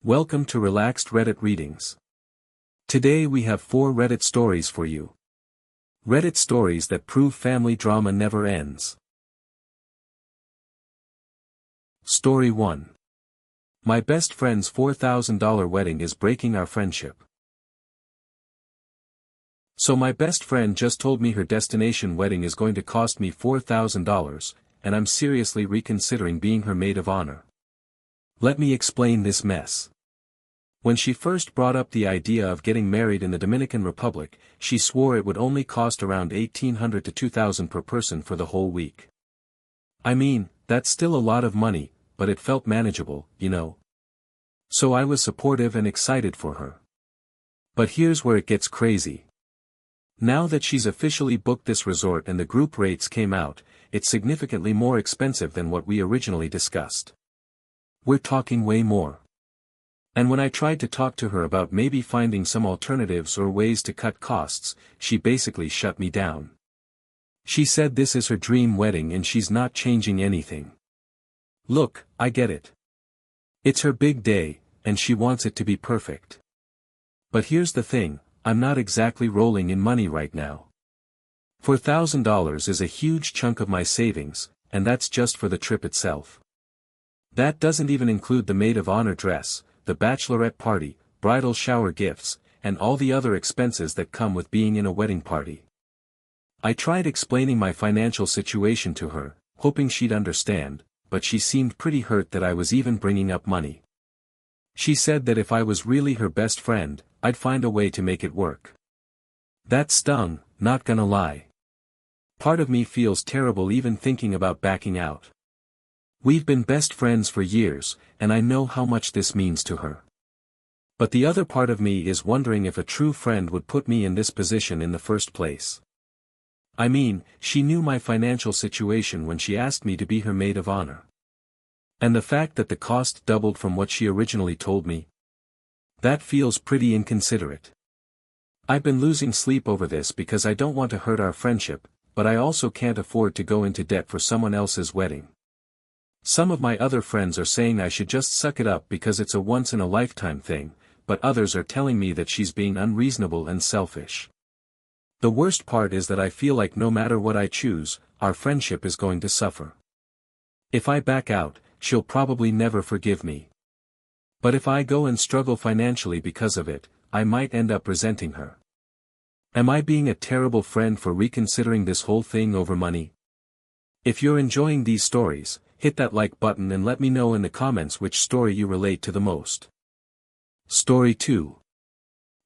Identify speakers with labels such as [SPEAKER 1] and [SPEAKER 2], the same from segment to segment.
[SPEAKER 1] Welcome to Relaxed Reddit Readings. Today we have 4 Reddit stories for you. Reddit stories that prove family drama never ends. Story 1. My best friend's $4,000 wedding is breaking our friendship. So my best friend just told me her destination wedding is going to cost me $4,000, and I'm seriously reconsidering being her maid of honor. Let me explain this mess. When she first brought up the idea of getting married in the Dominican Republic, she swore it would only cost around $1,800 to $2,000 per person for the whole week. I mean, that's still a lot of money, but it felt manageable, you know. So I was supportive and excited for her. But here's where it gets crazy. Now that she's officially booked this resort and the group rates came out, it's significantly more expensive than what we originally discussed. We're talking way more. And when I tried to talk to her about maybe finding some alternatives or ways to cut costs, she basically shut me down. She said this is her dream wedding and she's not changing anything. Look, I get it. It's her big day, and she wants it to be perfect. But here's the thing, I'm not exactly rolling in money right now. $4,000 is a huge chunk of my savings, and that's just for the trip itself. That doesn't even include the maid of honor dress, the bachelorette party, bridal shower gifts, and all the other expenses that come with being in a wedding party. I tried explaining my financial situation to her, hoping she'd understand, but she seemed pretty hurt that I was even bringing up money. She said that if I was really her best friend, I'd find a way to make it work. That stung, not gonna lie. Part of me feels terrible even thinking about backing out. We've been best friends for years, and I know how much this means to her. But the other part of me is wondering if a true friend would put me in this position in the first place. I mean, she knew my financial situation when she asked me to be her maid of honor. And the fact that the cost doubled from what she originally told me? That feels pretty inconsiderate. I've been losing sleep over this because I don't want to hurt our friendship, but I also can't afford to go into debt for someone else's wedding. Some of my other friends are saying I should just suck it up because it's a once-in-a-lifetime thing, but others are telling me that she's being unreasonable and selfish. The worst part is that I feel like no matter what I choose, our friendship is going to suffer. If I back out, she'll probably never forgive me. But if I go and struggle financially because of it, I might end up resenting her. Am I being a terrible friend for reconsidering this whole thing over money? If you're enjoying these stories, hit that like button and let me know in the comments which story you relate to the most. Story 2.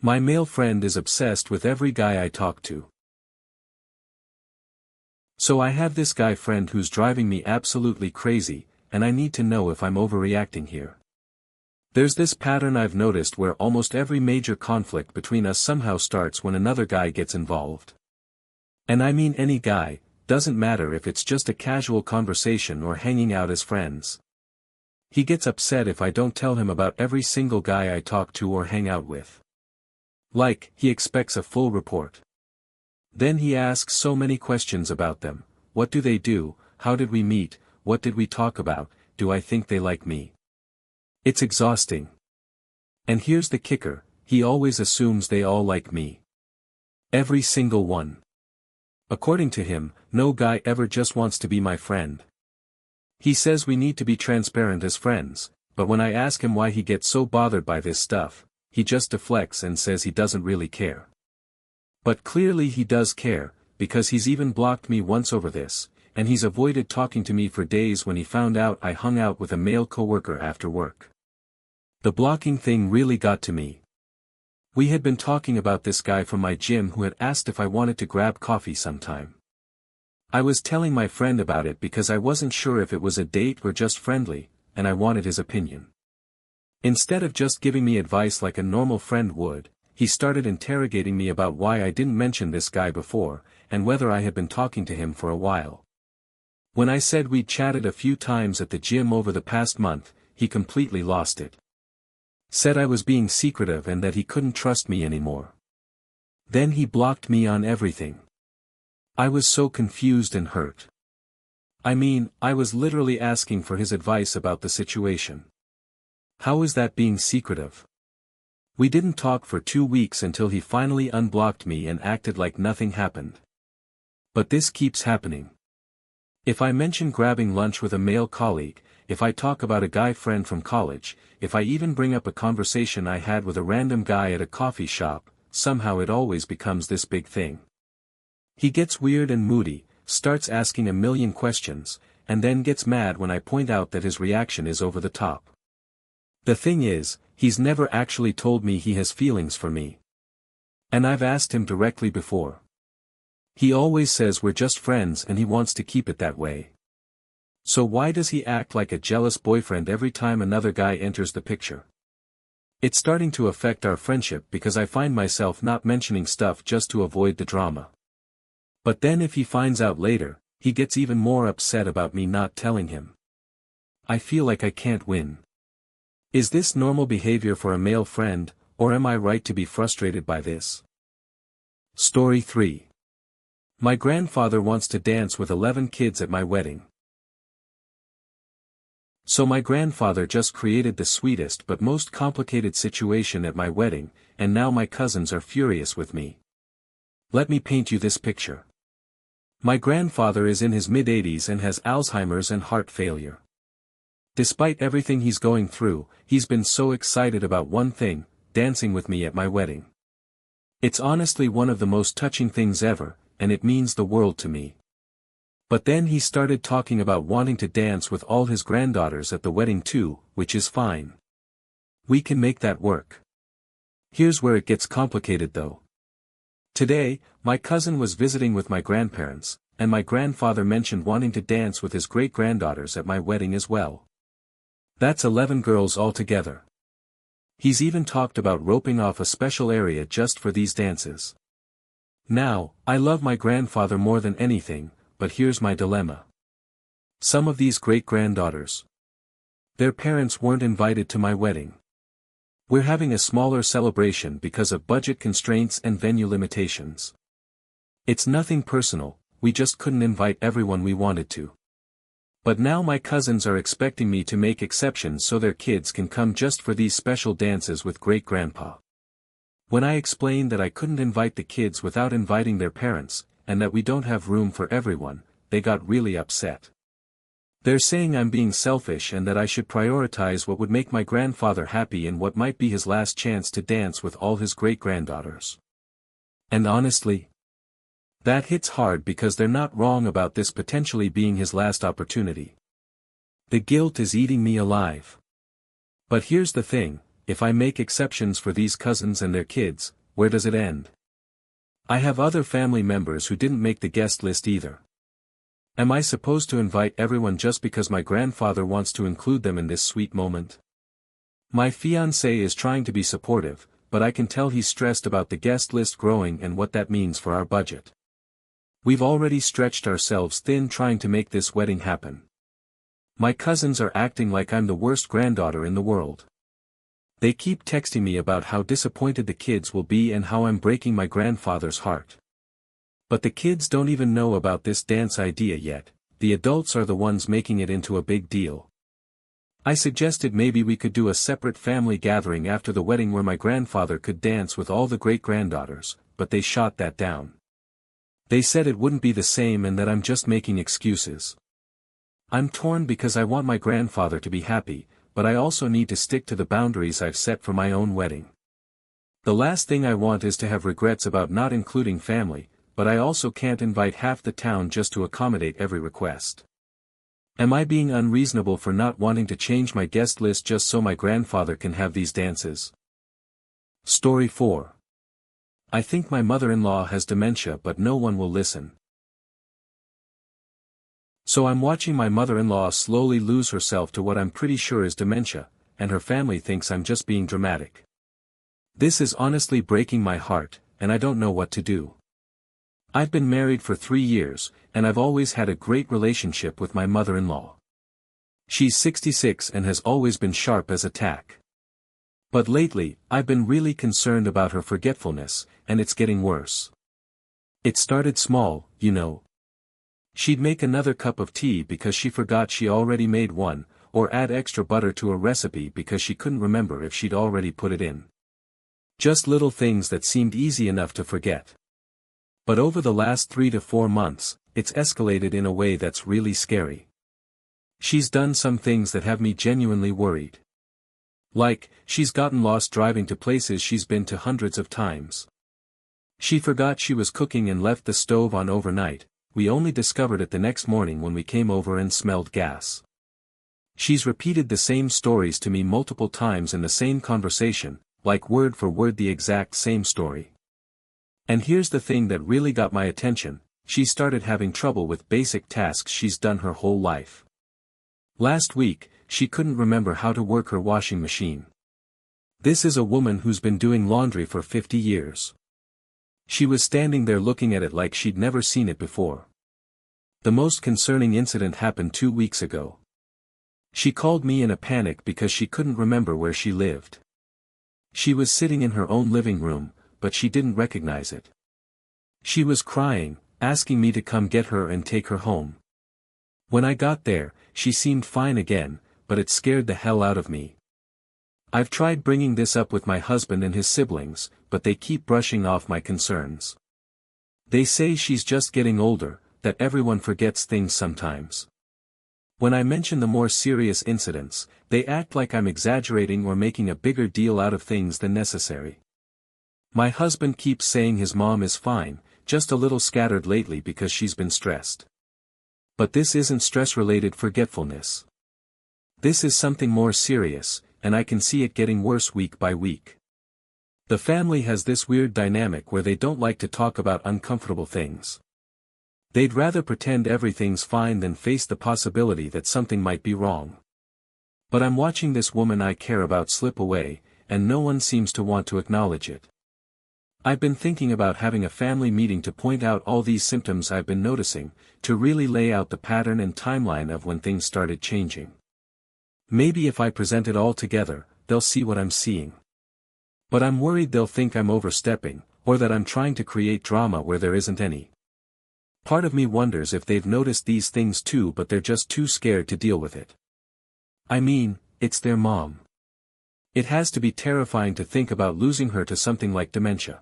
[SPEAKER 1] My male friend is obsessed with every guy I talk to. So I have this guy friend who's driving me absolutely crazy, and I need to know if I'm overreacting here. There's this pattern I've noticed where almost every major conflict between us somehow starts when another guy gets involved. And I mean any guy. Doesn't matter if it's just a casual conversation or hanging out as friends. He gets upset if I don't tell him about every single guy I talk to or hang out with. Like, he expects a full report. Then he asks so many questions about them. What do they do? How did we meet? What did we talk about? Do I think they like me? It's exhausting. And here's the kicker, he always assumes they all like me. Every single one. According to him, no guy ever just wants to be my friend. He says we need to be transparent as friends, but when I ask him why he gets so bothered by this stuff, he just deflects and says he doesn't really care. But clearly he does care, because he's even blocked me once over this, and he's avoided talking to me for days when he found out I hung out with a male coworker after work. The blocking thing really got to me. We had been talking about this guy from my gym who had asked if I wanted to grab coffee sometime. I was telling my friend about it because I wasn't sure if it was a date or just friendly, and I wanted his opinion. Instead of just giving me advice like a normal friend would, he started interrogating me about why I didn't mention this guy before, and whether I had been talking to him for a while. When I said we'd chatted a few times at the gym over the past month, he completely lost it. Said I was being secretive and that he couldn't trust me anymore. Then he blocked me on everything. I was so confused and hurt. I mean, I was literally asking for his advice about the situation. How is that being secretive? We didn't talk for 2 weeks until he finally unblocked me and acted like nothing happened. But this keeps happening. If I mention grabbing lunch with a male colleague, if I talk about a guy friend from college, if I even bring up a conversation I had with a random guy at a coffee shop, somehow it always becomes this big thing. He gets weird and moody, starts asking a million questions, and then gets mad when I point out that his reaction is over the top. The thing is, he's never actually told me he has feelings for me. And I've asked him directly before. He always says we're just friends and he wants to keep it that way. So why does he act like a jealous boyfriend every time another guy enters the picture? It's starting to affect our friendship because I find myself not mentioning stuff just to avoid the drama. But then if he finds out later, he gets even more upset about me not telling him. I feel like I can't win. Is this normal behavior for a male friend, or am I right to be frustrated by this? Story 3. My grandfather wants to dance with 11 kids at my wedding. So my grandfather just created the sweetest but most complicated situation at my wedding, and now my cousins are furious with me. Let me paint you this picture. My grandfather is in his mid-80s and has Alzheimer's and heart failure. Despite everything he's going through, he's been so excited about one thing, dancing with me at my wedding. It's honestly one of the most touching things ever, and it means the world to me. But then he started talking about wanting to dance with all his granddaughters at the wedding too, which is fine. We can make that work. Here's where it gets complicated though. Today, my cousin was visiting with my grandparents, and my grandfather mentioned wanting to dance with his great-granddaughters at my wedding as well. That's 11 girls altogether. He's even talked about roping off a special area just for these dances. Now, I love my grandfather more than anything, but here's my dilemma. Some of these great-granddaughters, their parents weren't invited to my wedding. We're having a smaller celebration because of budget constraints and venue limitations. It's nothing personal, we just couldn't invite everyone we wanted to. But now my cousins are expecting me to make exceptions so their kids can come just for these special dances with great-grandpa. When I explained that I couldn't invite the kids without inviting their parents, and that we don't have room for everyone, they got really upset. They're saying I'm being selfish and that I should prioritize what would make my grandfather happy in what might be his last chance to dance with all his great-granddaughters. And honestly, that hits hard because they're not wrong about this potentially being his last opportunity. The guilt is eating me alive. But here's the thing, if I make exceptions for these cousins and their kids, where does it end? I have other family members who didn't make the guest list either. Am I supposed to invite everyone just because my grandfather wants to include them in this sweet moment? My fiancé is trying to be supportive, but I can tell he's stressed about the guest list growing and what that means for our budget. We've already stretched ourselves thin trying to make this wedding happen. My cousins are acting like I'm the worst granddaughter in the world. They keep texting me about how disappointed the kids will be and how I'm breaking my grandfather's heart. But the kids don't even know about this dance idea yet, the adults are the ones making it into a big deal. I suggested maybe we could do a separate family gathering after the wedding where my grandfather could dance with all the great-granddaughters, but they shot that down. They said it wouldn't be the same and that I'm just making excuses. I'm torn because I want my grandfather to be happy, but I also need to stick to the boundaries I've set for my own wedding. The last thing I want is to have regrets about not including family, but I also can't invite half the town just to accommodate every request. Am I being unreasonable for not wanting to change my guest list just so my grandfather can have these dances? Story 4. I think my mother-in-law has dementia but no one will listen. So I'm watching my mother-in-law slowly lose herself to what I'm pretty sure is dementia, and her family thinks I'm just being dramatic. This is honestly breaking my heart, and I don't know what to do. I've been married for 3 years, and I've always had a great relationship with my mother-in-law. She's 66 and has always been sharp as a tack. But lately, I've been really concerned about her forgetfulness, and it's getting worse. It started small, you know. She'd make another cup of tea because she forgot she already made one, or add extra butter to a recipe because she couldn't remember if she'd already put it in. Just little things that seemed easy enough to forget. But over the last 3 to 4 months, it's escalated in a way that's really scary. She's done some things that have me genuinely worried. Like, she's gotten lost driving to places she's been to hundreds of times. She forgot she was cooking and left the stove on overnight. We only discovered it the next morning when we came over and smelled gas. She's repeated the same stories to me multiple times in the same conversation, like word for word the exact same story. And here's the thing that really got my attention, she started having trouble with basic tasks she's done her whole life. Last week, she couldn't remember how to work her washing machine. This is a woman who's been doing laundry for 50 years. She was standing there looking at it like she'd never seen it before. The most concerning incident happened 2 weeks ago. She called me in a panic because she couldn't remember where she lived. She was sitting in her own living room, but she didn't recognize it. She was crying, asking me to come get her and take her home. When I got there, she seemed fine again, but it scared the hell out of me. I've tried bringing this up with my husband and his siblings, but they keep brushing off my concerns. They say she's just getting older, that everyone forgets things sometimes. When I mention the more serious incidents, they act like I'm exaggerating or making a bigger deal out of things than necessary. My husband keeps saying his mom is fine, just a little scattered lately because she's been stressed. But this isn't stress-related forgetfulness. This is something more serious, and I can see it getting worse week by week. The family has this weird dynamic where they don't like to talk about uncomfortable things. They'd rather pretend everything's fine than face the possibility that something might be wrong. But I'm watching this woman I care about slip away, and no one seems to want to acknowledge it. I've been thinking about having a family meeting to point out all these symptoms I've been noticing, to really lay out the pattern and timeline of when things started changing. Maybe if I present it all together, they'll see what I'm seeing. But I'm worried they'll think I'm overstepping, or that I'm trying to create drama where there isn't any. Part of me wonders if they've noticed these things too but they're just too scared to deal with it. I mean, it's their mom. It has to be terrifying to think about losing her to something like dementia.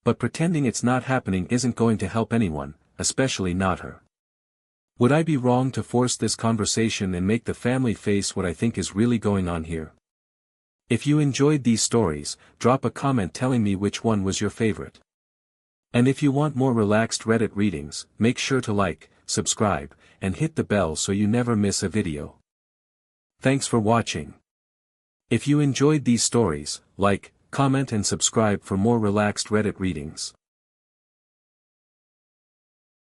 [SPEAKER 1] But pretending it's not happening isn't going to help anyone, especially not her. Would I be wrong to force this conversation and make the family face what I think is really going on here? If you enjoyed these stories, drop a comment telling me which one was your favorite. And if you want more relaxed Reddit readings, make sure to like, subscribe, and hit the bell so you never miss a video. Thanks for watching. If you enjoyed these stories, like, comment and subscribe for more relaxed Reddit readings.